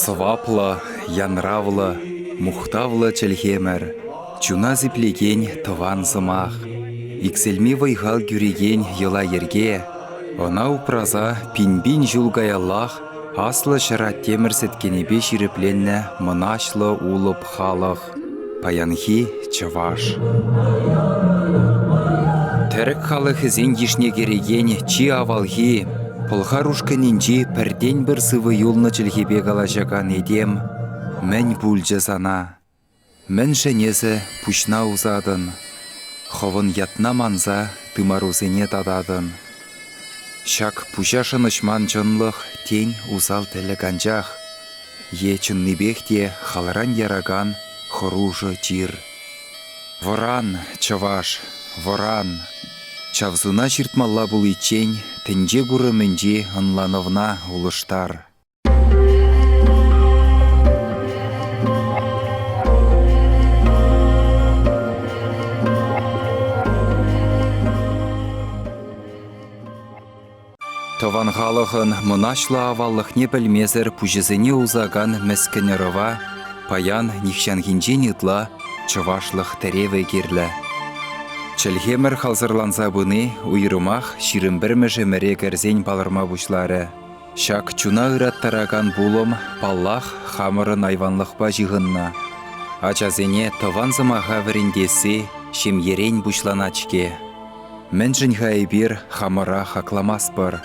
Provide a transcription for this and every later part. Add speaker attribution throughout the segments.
Speaker 1: Сваплы, янравлы, мухтавлы чельхемер, чуна зиплеген тыван сымах. Икселми вайхал гюреген йыла ерге, она упраза пинбин жулгаяллах, аслы шыра темірсеткенебе ширепленне мынашлы улып халық. Паянхи чываш. Тәрік халық ізен ешне кереген чи авалхи, пылхарушканинчи пірден бір сывы юлны чілхебе қалажаган едем, мән бүлжі сана. Мән шенезі пүшна узадын, ховын ятна манза тымарузене тададын. Шак пүшашынышман жынлық тень узал тәлі ганжақ, е чынныбехте халаран яраган хоружы чир. Воран, чаваш, воран. Чавзуна жиртмалла бұл ичень, тінже гуры мінже ынлановна улыштар. Тован халықын мұнашлы аваллық не білмезір пүжізіне узаган мәскінерова, паян нихшангинжен итла чывашлық тәреве керлі. Чельхемер халзырланса бұны уйрымах ширімбірміші мәре кәрзен балырма бұшлары. Шак чуна ыраттараган бұлым паллах хамырын айванлықпа жығынна. Ачазене тован зымаға віріндесі шем ерен бұшланачке. Мен жынға ебір хамыра хакламас бір.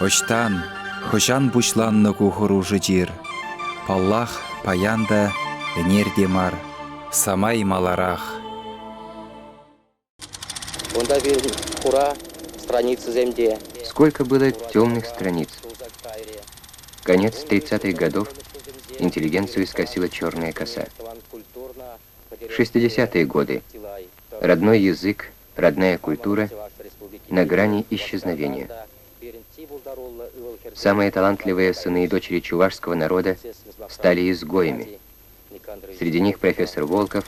Speaker 1: Оштан, хожан бұшланны күхұружы жир. Паллах паянда энердемар, самай маларах.
Speaker 2: Страницы земде.
Speaker 3: Сколько было темных страниц. Конец 30-х годов интеллигенцию скосила черная коса. 60-е годы. Родной язык, родная культура на грани исчезновения. Самые талантливые сыны и дочери чувашского народа стали изгоями. Среди них профессор Волков,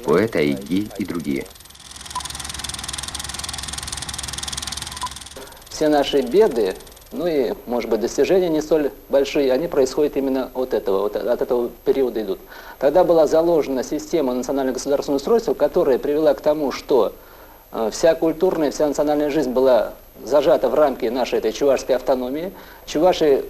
Speaker 3: поэт Айги и другие.
Speaker 2: Все наши беды, ну и, может быть, достижения не столь большие, они происходят именно от этого периода идут. Тогда была заложена система национального государственного устройства, которая привела к тому, что вся культурная, вся национальная жизнь была зажата в рамки нашей этой чувашской автономии. Чуваши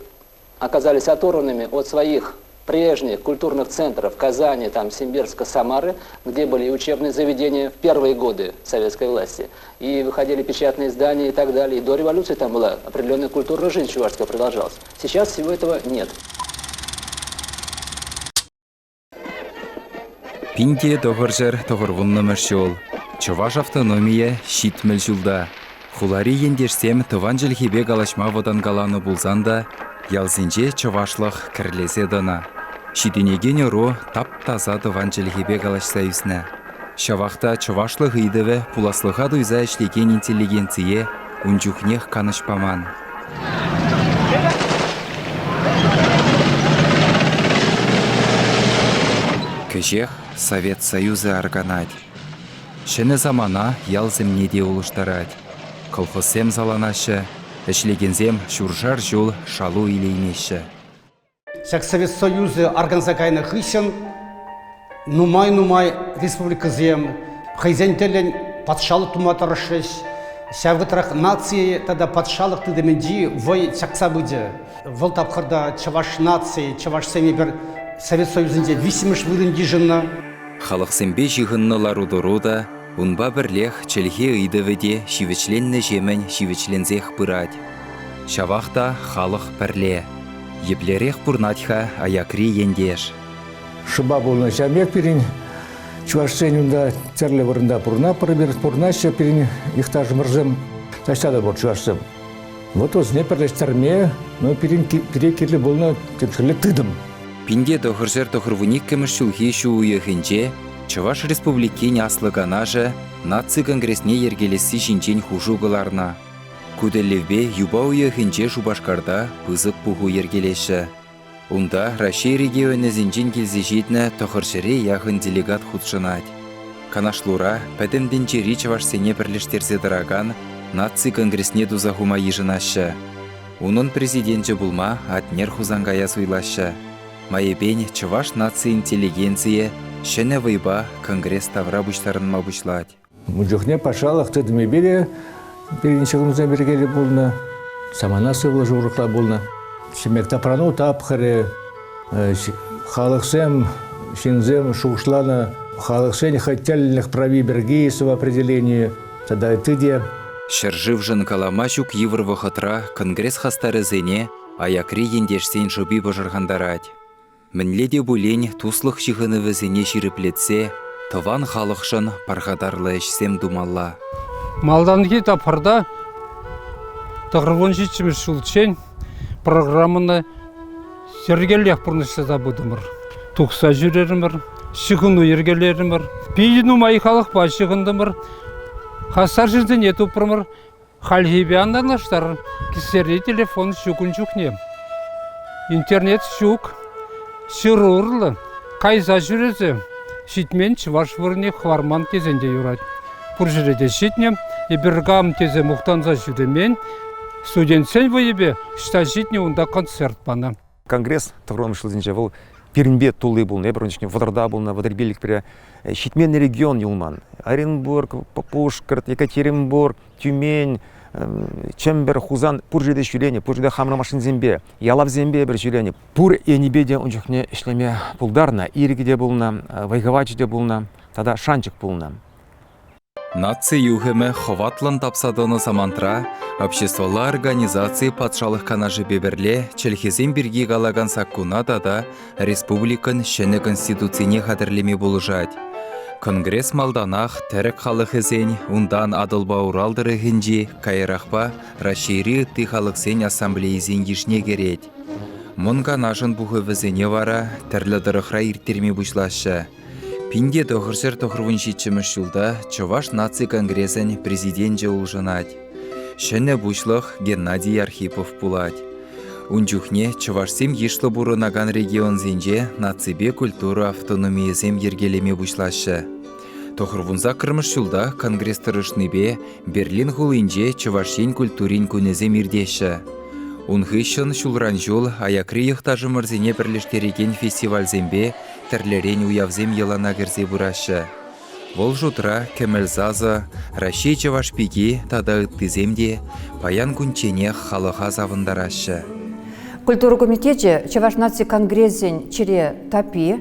Speaker 2: оказались оторванными от своих прежних культурных центров Казани, там, Симбирска, Самары, где были учебные заведения в первые годы советской власти. И выходили печатные издания и так далее. И до революции там была определенная культурная жизнь чувашская продолжалась. Сейчас всего этого нет.
Speaker 1: Пинде тоғыржыр тоғырвынны мәршол. Чуваш автономия шитміл жылда. Хулари ендерсем тыван жылхебе галашма водан галаны булзанда, ялзинже чывашлық кірлесе дана. Шиденеген ұру тап-таза тыван жылхебе галашса үсіне. Шавақта чывашлық үйдіві пуласлыға дуйза ішлеген интеллигенция үнжухнех канышпаман. Кежех Совет Союзы арганать. Шыны замана ялзым неде улыштарать. Колхозсем заланашы, эшлегензем шуржар жол шалу илеймеші.
Speaker 4: Сяк Совет Союзы органзакайны хысен, нумай республика зем, хайзентелен патшалы туматарышыш, сявгытрах нации тогда патшалық тыдыменди вой сякса быды. Вол тапқырда чаваш нации, чаваш семебер Совет Союзынде висимыш вырынди жынна.
Speaker 1: Халықсембе жығыннылар удыруда, унба бірлех чельхе үйдівіде шивечленні жемен шивечлензех пырать. Шавақта халық бірле. Еплерех пурнатха аякри ендеш.
Speaker 5: Шыба болна жамек перин, чувашсенюнда церле вырында пурна пырыбер пурнаще перин ихтаж мыржым, ташада бол чувашсым. Вот озне перлештерме, но перин перекерлі болна тепшілі тыдым.
Speaker 1: Пинде тоғыржыр тоғырвуник кемішшілхи шуыйығынже, Чуваш республикин аслыганажы наци конгрессне ергелесі жинчен хужуғыларна. Күделевбе юба уйығынже Шубашкарда пызык пуху ергелеші. Унда Россия регионы зинчен келзе жетні тоғыржыре яғын делегат худшынать. Канашлура пәдімден жері Чувашсене бірліштерзе дыраган наци конгрессне дузахума ежынашы. Унын президенті булма атнер хузангая суйлашы. майебень чываш наци интеллигенция шене вайба конгресс тавра бучларын мабучлать.
Speaker 5: Мужухне пашалах тедме бере, перенчегімізden бергелі болна, самана сывлы журықла болна. Шемекта прану тапхаре, халықсем, шинзем, шушлана, халықсен хотельных прави бергейсы в определении, тогда ты де.
Speaker 1: Шерживжын каламачук евр вахатра конгресс хастары зене, аякри ендешсен жуби божыргандарать. Мінледе булень туслық шығыны візене ширіплетсе, тыван халықшын парғадарлы ішсем думалла.
Speaker 6: Малданги тапарда тағырвон жетшіміз шулчен программаны сергелек бұрнышты да бұдымыр. Тұқса жүрерімір, шығыну ергелерімір, пейіну майқалық ба шығындымыр, хастар жүрден ету пұрмыр, халхебе анданаштар, кісері телефон шүкін жүкне. Интернет шүк, шыруырлы, қайза жүрезі, шитмен чываш вырне хварман кезенде юрад. Пұржыреде шитнем, ебіргам тезе мұқтанза жүдемен, студентсен войебе, шта шитне онда концерт бана.
Speaker 7: Конгресс таврон шылденже бұл Пермбе тулы бұл, небірінчіне Водарда бұл, Вадарбелік бірі, шитмен регион юлман. Оренбург, Пушкарт, Екатеринбург, Тюмень, Чембер, Хузан, пұржыреде шүлені, пұржыреде Хамрамашын зембе, Ялав зембе бір шүлені. Пұр енебеде онжықне ішлеме пұлдарна, Иргеде бұлна, Вайгавачыде бұлна, тада Шанчык бұлна.
Speaker 1: Наци юхеме ховатлан тапсадоны замантра, обществола организации патшалық канажы беберле, челхезен бірге қалаған саккуна да республикан шені конституцияне қадірлеме болужать. Конгресс малданах тәрік халық езен, ундан адылба уралдыры хінжи, кайрақпа, расшири үтті халық сен ассамблеязен ешне керет. Мұнға нашын бұғы візене вара, тәрлі дырықра ирттерме бұшлашы. Пинде тоғыршыр тоғырвын шетчіміш жылда Чуваш наци конгрессен президентже ұлжынат. Шыны бұшлық Геннадий Архипов пулать. Унчухне Чувашсем ешлы бұрынаган регион зенже нацибе культура автономиязем ергелеме бұшлашы. Тоғырвынза кірміш жылда конгресс тұрышныбе Берлин ғулынже Чувашен культурин күнезем ирдеші. Унхыщын шулран жол аякри йықтажы мырзене бірліштереген фестиваль зембе тірлерен уявзем елана кірзе бұрашы. Вол жұтра кемелзазы, Рашей Чавашпиге тада үттіземде паян күнчене халыға завындарашы.
Speaker 8: Культура комитете Чаваш наци конгрессен чире тапи,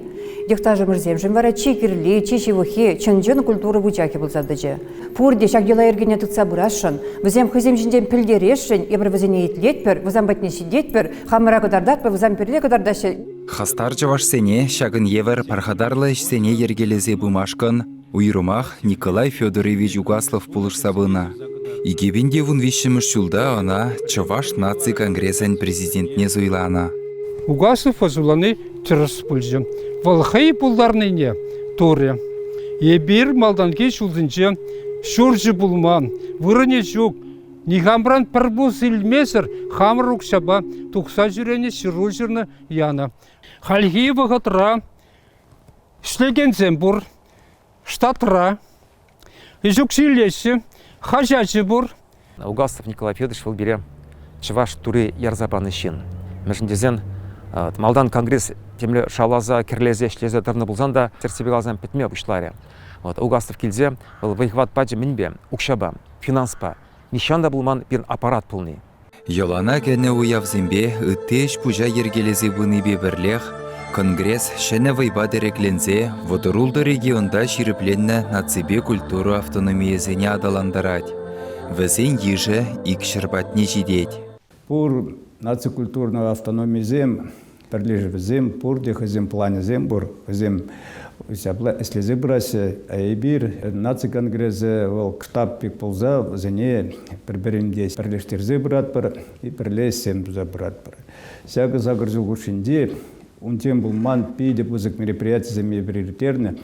Speaker 8: дектажы мырзем жымвара чикерли, чичевухи, чынжын культура бучаки болсадыжы. Пурде шак дела ергене тұтса бұрашын, візем хызем жінден пілдерешін, ебір візене етлетпір, візам бәтне шидетпір, хамыра кыдардатпы, візам перде кыдардашы.
Speaker 1: Хастар Чавашсене шагын евер пархадарлы ішсене ергелезе бумашкын, уйрумах Николай Федорович Угаслов пулышсабына. Игебінде вун вишіміш жылда она Чаваш наци конгрессен президентне зуйлана.
Speaker 6: Угаслов азуланы тіріс пүлжі. Валхай пулдарныне торе. Ебір малданке шулдынче шуржы булман, вырыне жүк. Нихамран парбус илмесір, хамыр ұқшаба тұқса жүрене шыру жүрні яна. Халхи вағытра, шлеген зембур, штатра, жүкшілесі, хажачы бұр.
Speaker 7: Угаслов Николай Федорович был бере Чуваш туры ярзабаны шин. Межіндезен Малдан конгресс темле шалаза, кирлезе, шлезе дырны булзан да терсебе алзан пітме бұшларе. Угаслов келзе, был вайхват баджи мінбе, ұқшаба, финанспа, нишанда булман бір аппарат пулны.
Speaker 1: Йолана кәне уявзембе үттеш пужа ергелезе бұныбе бірлех, конгресс шәне вайба дереклензе, водырулды регионда ширіпленні нацибе культуру автономиязене адаландарать. Візен ежі икшірбатне жидеть.
Speaker 9: Пур нацикультурного автономизем, прилежвизем, пурдих изем планизем, бур изем слезы брасе, айбир нациконгрессе вол штаб пик полза, зене приберемде прилежтерзе брат пар и прилесем за брат пар. Всяко загрузил гушинде, он тем был ман пиде пузык мероприятий зем приоритетно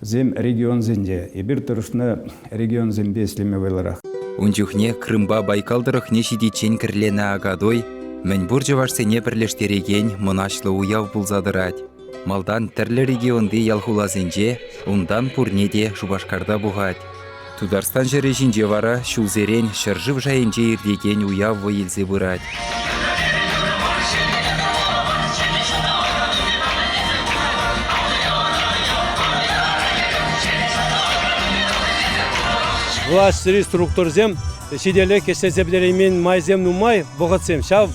Speaker 9: зем регион зенде, и бир турушна регион зембе слеме вайларах.
Speaker 1: Унчухне Крымба Байкалдырых не шидичен кірлені агадой, мен буржывашсене бірлештереген мұнашлы уяв бұлзадырать. Малдан тірлі регионды ялхулазенже, ундан пурнеде Шубашкарда бұғать. Тударстан жері жинже вара шулзерен шыржып жайынже ирдеген уяв войылзе бұрать.
Speaker 10: властьри структурзем сиделек эсезебдеремен майзем нумай богатсем шав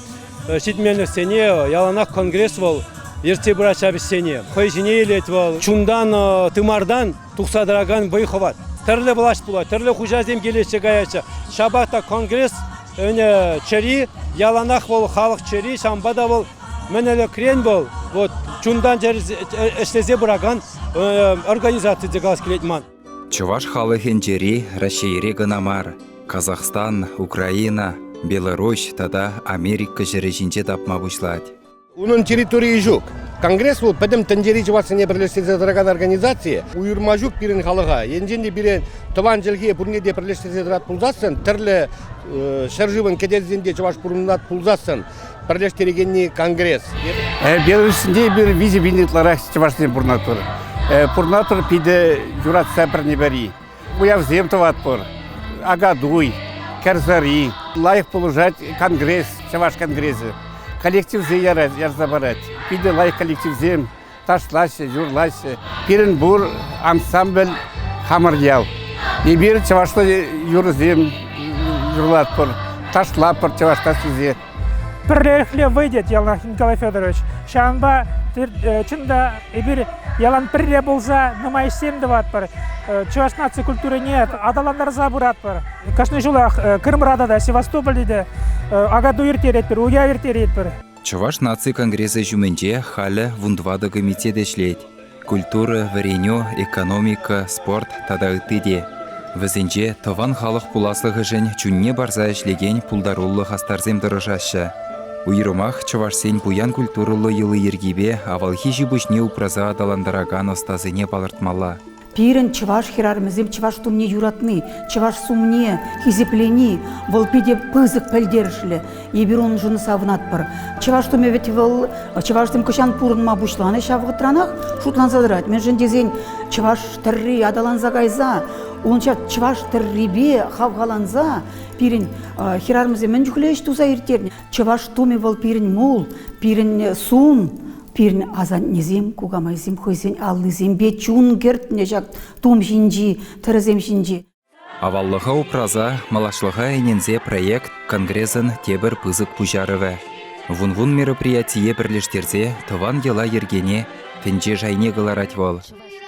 Speaker 10: шитменер сене яланак конгресс вол ерте брачабы сене хойжине елет вол чундан тымардан тухсадраган быйховат тірлі власть булай тірлі хужазем келеші гаяча шабақта конгресс өне чери яланак вол халық чери шамбада вол менеле крен бол вот чундан эстезе браган организация дегас келетман.
Speaker 1: Чуваш халыхын жери Россия гынамар. Казахстан, Украина, Беларусь, тада Америка жережинче тапма бушлать.
Speaker 11: Унун территории жук. Конгресс вот пәдім тәндері жывасыне бірлестезе дыраган организация уйырма жүк бірін халыға. Енженде бірін тыван жылге бұрнеде бірлестезе дырат пулзасын, түрлі шаржывын кедезінде жываш бұрынат пулзасын. Бірлестерегенне конгресс.
Speaker 12: Беларусінде бір визе бинетлара жывашыне бұрнатыр. Бұрнатыр пиде журат сәпірне бәрі. Уяв земтоват бұр. Агадуй, Керзари. Лайық положать конгресс, жываш конгрессы. Коллектив зеяра ярзабарать. Пиде лайк коллектив зем, ташлаще, журлаще. Пиренбур ансамбль хамарьял. И бир чавашлы юрзем журлат пор. Ташла пор чавашта сизе.
Speaker 13: Пірлерхле выйдет, Ялан Николай Федорович. Шанба чында бир ялан пірле болса, нумай сем деват пор. Чуваш нации культуры нет, адаландар забурат пор. Кашны жулах Крымрадада, Севастополеде. Агаду ертерет пір, уя ертерет пір.
Speaker 1: Чуваш нации конгрессы жүменде халі вундвады комитет эшлет. Культура, варенё, экономика, спорт тада ытыде. Візінде тован халық пуласлығы жын чүнне барза эшлеген пулдарулы хастарзем дырыжашы. Уйрымах чувашсен буян культурулы йылы ергебе авалхи жибушне упраза адаландараган остазыне балыртмала.
Speaker 8: Пирен чываш хирармызем чываш тумне юратны, чываш сумне, хизеплени, вол пиде пызык пәлдерішлі, ебір он жыны савынат бір. Чываш туме вет вол, чываш тем кышан пурынма бушланы шавғы транах, шутлан задырат. Мен жындезен чываш тірри адалан загайза, онша чываш тіррибе хавғаланза, пирен хирармызем мен жүхлеш туза ертерне. Чываш туме вол пирен мол, пирен сум, пирн азан незем кугамайзем хойзен аллызем бечун герт нежак том жинжи тырызем жинжи.
Speaker 1: Аваллыға упраза малашлыға енензе проект конгрессен тебір пызык пужарывы. Вун-вун мероприятие бірлештерзе тыван ела ергене тенже жайне гыларать вол.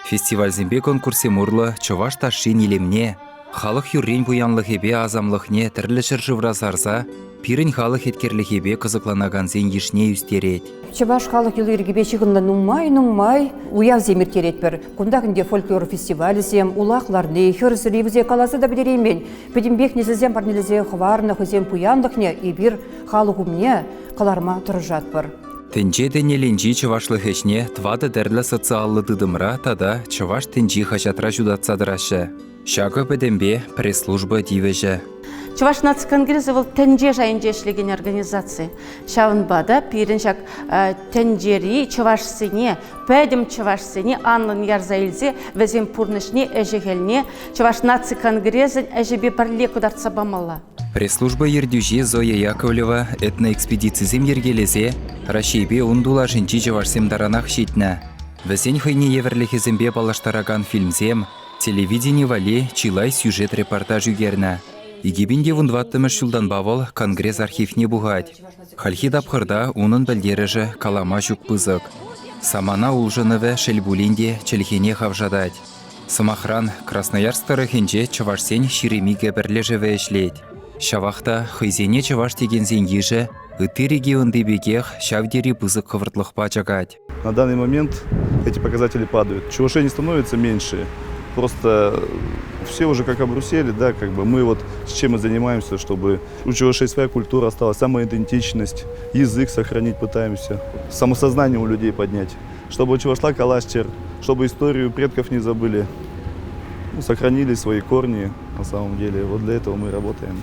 Speaker 1: Фестивальзембе конкурсе мурлы чуваш ташшин елемне, халық юррен буянлығебе азамлықне тірлі шыржывра зарза, пирен халық еткерлігебе қызықланаганзен ешне үстерет.
Speaker 8: Чываш халық йылы ергебе чығында нумай, уяв земір керет бір. Күндағынде фольклор фестивалі зем, улақларны, хөрсірі візе қаласы да білереймен. Педембек незізем парнелізе хварны хызем пуяндықне, ебір халық умне қаларма тұрыжат бір.
Speaker 1: Тенже денеленжи чывашлы хешне твады дәрлі социаллы дыдымра тада чываш тенжи хачатра жудатсадырашы. Шағы бәдембе пресс-служба дивежі.
Speaker 14: Чуваш наци конгрессы был тенже жайынже эшлеген организация. Шавынбада пирен шак тенжери чувашсыне, пәдім чувашсыне анлын ярзайлзе везем пурнышне әжігелне чуваш наци конгрессын әжібе бірле кударца бамала.
Speaker 1: Пресс-служба ердюжи Зоя Яковлева этноэкспедицизем ергелезе Рашейбе ундула жинчи чувашсем даранах щитна. Весен хойне еверлихезембе балаштараган фильмзем, телевидение вале чилай сюжет репортаж югерна. Игибинде вундваттымыш шулдан бавыл конгресс архивне бугать. Хальхи дапхырда унын бәлдережі калама жүк пызык. Самана улжынывы шелбулинде челхене хавжадать. Самахран Красноярск тарахенже чывашсен ширемиге бірлежеве эшлет. Шавахта хызене чываш тегензен ежі ыты регионды бегех шавдери пызык хывыртлых пачагать.
Speaker 15: На данный момент эти показатели падают. Чувашей не становится меньше. Просто все уже как обрусели, да, как бы мы вот с чем мы занимаемся, чтобы у чувашей своя культура осталась, самоидентичность, язык сохранить пытаемся, самосознание у людей поднять, чтобы чувашла калашчер, чтобы историю предков не забыли, сохранили свои корни на самом деле. Вот для этого мы работаем.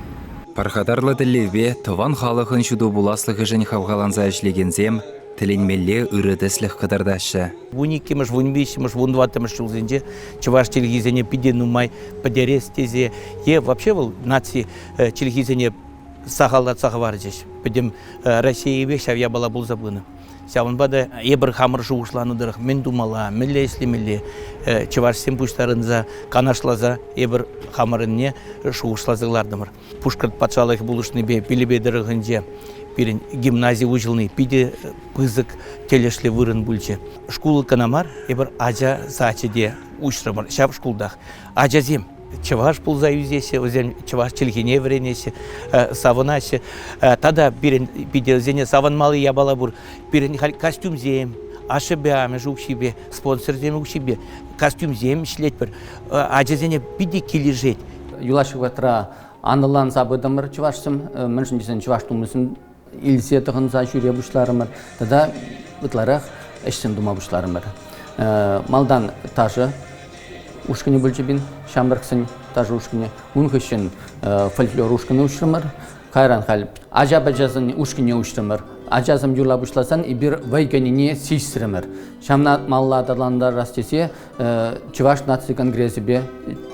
Speaker 1: Пархатарлы тілеве тыван халықын шуду буласлығы жын хавғаланза эшлегензем, тіленмелле ырыдыслық қыдардашы.
Speaker 16: Вуникимыш, вунбишимыш, вунватымыш жылзенже, чуваш телевизионе пиде нумай, подерес тезе. Вообще был нации телевизионе сахалда сахы бар жеш. Бедем Россия бек шавья бала бұл забыны. Сявынбада ебір хамыр жуғышланудырық, мен думала, мілі еслемілі, чывашсен пуштарынза, канашлаза, ебір хамырынне шуғышлазылардымыр. Пушкарт патшалық бұлышны бе, білібедірігінде, бірін гимназия ұжылны, биде пызык телешлі вырын бүлче. Шкулы канамар, ебір ажа сачыде ұшырымыр, шап шкулдақ. Ажазем. Чываш пулза юзесе, өзен чываш челгене вренесе, савынасы. Тада биделзене савынмалы ябала бур. Бирен костюм зем, ашыбяме жукшибе, спонсор зем укшибе, костюм зем шлет бір. Ажазене биде кележет.
Speaker 17: Юлашық ватра анылан забыдымыр чывашсым, міншіндесін чываш тумысын илсетіғын за жүре бұшларымыр. Тада бұтларақ әшсін дума бұшларымыр. Малдан тажы ушкыне бүлчебін, шамбырқсын тажы ушкыне, ұнғышын фольклор ушкыне ұшырымыр, қайран қал ажа-бажазын ушкыне ұшырымыр, ажазым юла бұшласан, ибір вайганине сейсірімір. Шамна малла адаландар растесе, чываш наци конгрессе бе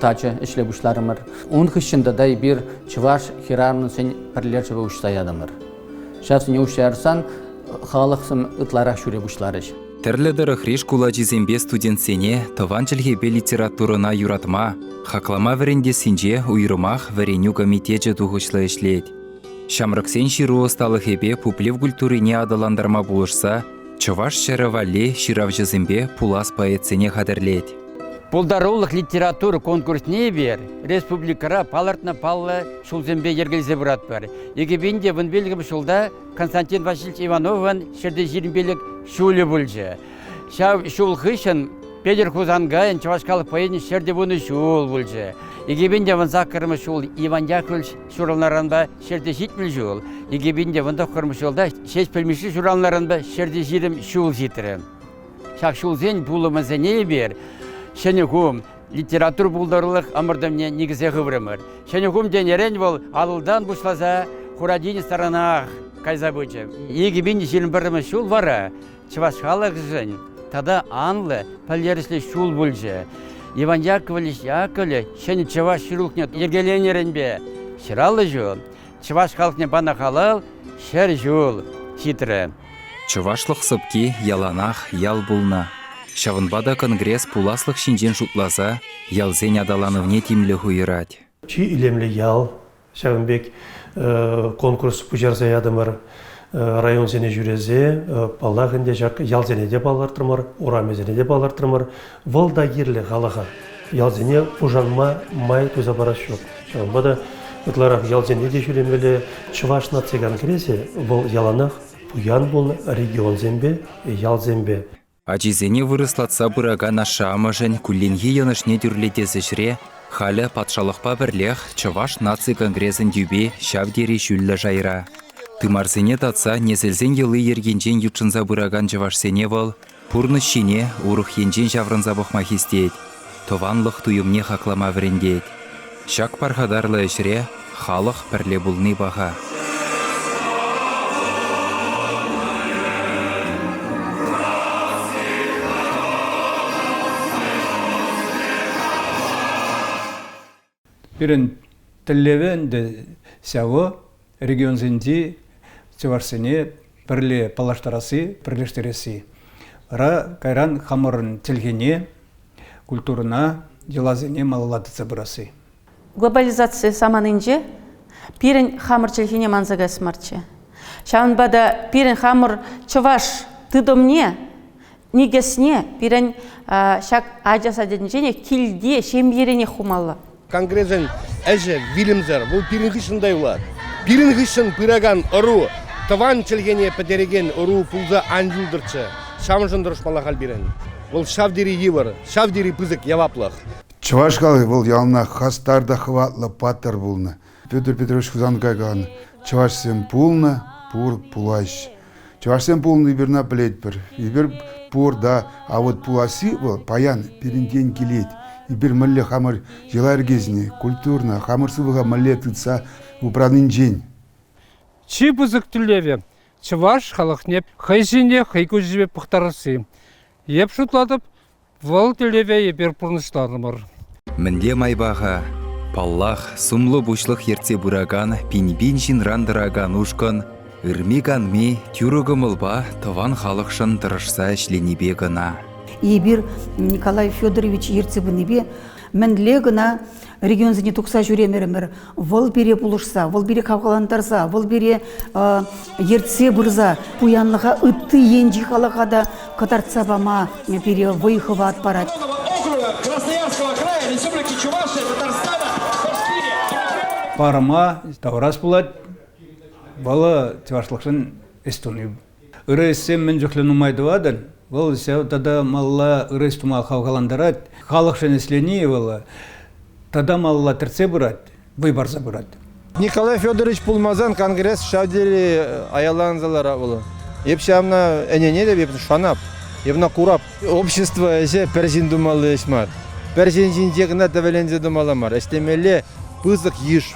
Speaker 17: тачы ішле бұшларымыр. Ұнғышында да ибір чываш хирарның сен пірлерчі бе ұшсаядымыр. Шапсыне ұшсарсан, халықсым ұтларақ шүре бұшларыш.
Speaker 1: Терледері хриш кулачизембе студентсене тованчылхебе литературына юратма, хаклама варенде синже уйрымах вареню комитеті туғышлы ішлет. Шамрыксен ширу осталыхебе пуплев культурине адаландарма булышса, чываш шарывале ширавжызембе пулас поэтсене хадерлет.
Speaker 18: Пулдарулық литература конкурсне бер, республикара палартна палла шулзембе ергелзе бұрат бар. Егебенде вон белгім шулда Константин Васильевич Ивановын шерде жирінбелік шулі бұлжы. Шул хышын Педер Хузангайын чавашкалық поэдін шерде бұны шул бұлжы. Егебенде вон зақырмы шул Иван Яковлевич шуралнарында шерде житміл жул. Егебенде вон доқырмы шулда шеш пілмеші шуралнарында шерде жирім шул житрі. Шақ шулзен бұлымызы не бер? Шенегум литератур булдарлық амырдымне негізе ғывырымыр. Шенегум денерен бол алылдан бұшлаза хурадини старанақ кайза бұчы. Егебен жирім бірімі шул вара, чывашқалық жын, тада анлы пәлеріслі шул бұлжы. Иван Яковлевич Яковлевич шені чываш шырулықне ергеленерін бе. Шыралы жыл, чывашқалықне бана қалал, шер жыл, хитрі.
Speaker 1: Чывашлық сыпки яланах ял булна. Шавынбада конгресс пуласлық шинжен шутлаза, ялзен адаланывне тимлі хуйырать.
Speaker 19: Чи илемлі ял, Шавынбек конкурс пұжарза ядымыр район зене жүрезе, балағынде жақ ялзене де балартырмыр, урамезене де балартырмыр, валда ерлі ғалыға. Ялзене пұжанма май төза барас жоқ. Шавынбада ұтларақ ялзене де жүремелі чываш наци конгрессе, бұл яланақ пұян бұл регион зембе, ял зембе.
Speaker 1: Ачизене вырыслатса бұрага наша амажын күлленге янышне дүрлетесі жре, халі патшалықпа бірлех чываш наци конгрессін дюбе шавдері жүлі жайра. Тымарсене татса незілзен елы ергенжен ютшынза бұраган чывашсене вал, пұрны шине урух енжен жаврынза бұқма хистет, тованлық туйымне хаклама вірендет. Шак пархадарлы жре, халық бірле бұлны баға.
Speaker 9: Бірін тіллевенді сәуі регионзінде чывашсене бірле палаштарасы, бірлештересі. Ра кайран хамырын тілгене, культурына, делазене малаладыцы бұрасы.
Speaker 14: Глобализация саманынже пирен хамыр тілгене манзага смарчы. Шавынбада пирен хамыр чываш тыдымне, нигесне пирен шак ажаса дедінжене килде шемберене хумалы.
Speaker 11: Конгрессен әжі вилімзір, бұл пирін ғышындай олар. Пирін ғышын пыраган ұру, тыван чілгене пәдереген ұру пулза анжылдырчы, шамжындырыш балағал бірін. Бұл шавдері евір, шавдері пызык яваплық.
Speaker 20: Чывашқалы бұл ялына хастарда хватлы паттар бұлны. Петр Петрович Хузангайган, чывашсен пулны, пур пулайш. Чывашсен пулны ибірна білет бір. Ибір пур да, а вот пуласы бұл паян перінден келет. Ибір мүлі хамыр жылар кезіне, культурна, хамырсывыға мүлі тұтса ұпранын жен.
Speaker 6: Чи бұзық түлеве, чываш халықне хайжене хайку жібе пұқтарысы. Еп шутладып, вал түлеве ебер пұрныштарымыр.
Speaker 1: Мінде майбаға, Паллах сумлы бушлық ерце бұраган, пинбин жинрандыраган ушкан, ырмиганми тюрогымылба тыван халықшын тырышса ішленебе гына.
Speaker 21: Ебір Николай Федорович ерцебінебе мінле гына регионзіне тұқса жүремерімір. Выл бере бұлышса, выл бере қавғаландарса, выл бере ерце бұрза, пуянлыға үтті енжі қалыға да катарца бама бере выйхыва атпарат.
Speaker 22: Красноярского края, Республики Чувашия, Татарстана, Башкирия.
Speaker 9: Парама, таврас булат, бала чувашылықшын эстуны. Үресем мен жүхлен умайды вадан, бұл сәу тада малла үрес тума қавғаландарат, халықшын эслени вала, тада малла тірце бұрат, выбарза бұрат.
Speaker 23: Николай Федорович Пулмазан конгресс шавдели аяланзалара болу. Епшамна энене деп епшамна шанап, епна курап. Общество эше персин думалы эшмар. Персин жинжегна тавелензе думаламар. Эстемеле пызык еш.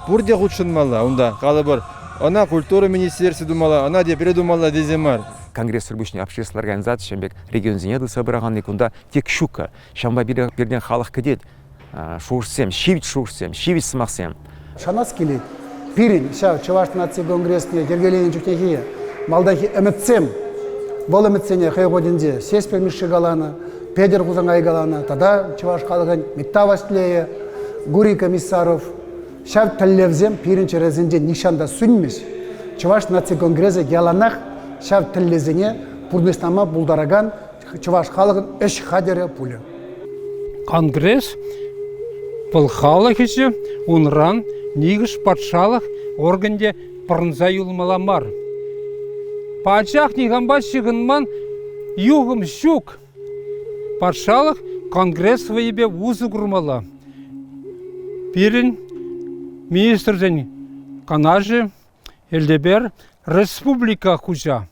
Speaker 23: Бурде худшынмала, онда қалыбыр. Она культура министерства думала, она де передумала деземар.
Speaker 7: Конгресс рабочей общественной организации, шамбек регион зенеды собраған екунда тек шука. Шамба берден халық кедет. Шуырсем, шивит шуырсем, шивит сымақсем.
Speaker 4: Шанас келет. Пирин, Чуваш нация конгрессіне кергелеген жүктеге. Малдахи әмітсем. Бұл әмітсене қайғоденде сес пелміші қаланы, педер құзаңай қаланы, тада Чуваш қалығын Миттавастілея, Гурий Комиссаров, Шав тәллевзем пирин черезінде нишанда сүнмеш. Чуваш нация конгрессы яланақ шав тәллезіне пұрдыснама бұлдараган Чуваш қалығын үш қадері пулі.
Speaker 6: Конгресс бұл халық еші ұнран негіш патшалық органде пырынза юлмаламар. Пачақ неғанба шығынман юғым шук. Патшалық конгресс вайбе ұзы күрмала. Бірін министрден канажы елдебер республика хужа.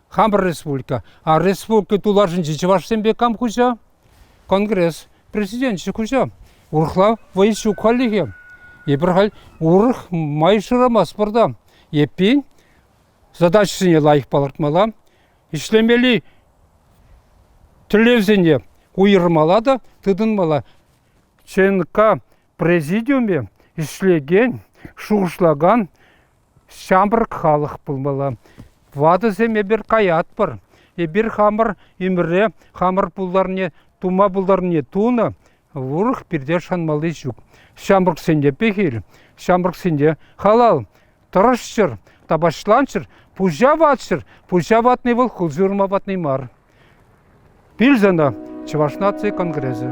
Speaker 6: Хамбр республика. А республика туларжын жечевашсен бекам хужа. Конгресс президентші хужа. Урхла вайшу қаллиге. Ебір урх майшырамас бұрда. Еппен задачысыне лайық балыртмала. Ишлемели тілевзіне уйырмалады, тыдынмала. ЧНК президиуме ишлеген, шуғышлаган шамбырк халық бұлмала. Вадызем ебір каят бір. Ебір хамыр емірі, хамыр бұлдарыне, тума бұлдарыне туны, урх бірде шанмалы жүк. Шамбырк сенде пекел, шамбырк сенде халал, тұрышшыр, табашланшыр, пужаватшыр, пужаватный выл, хулжырмаватный мар. Пильзана, Чуваш нация конгрессы.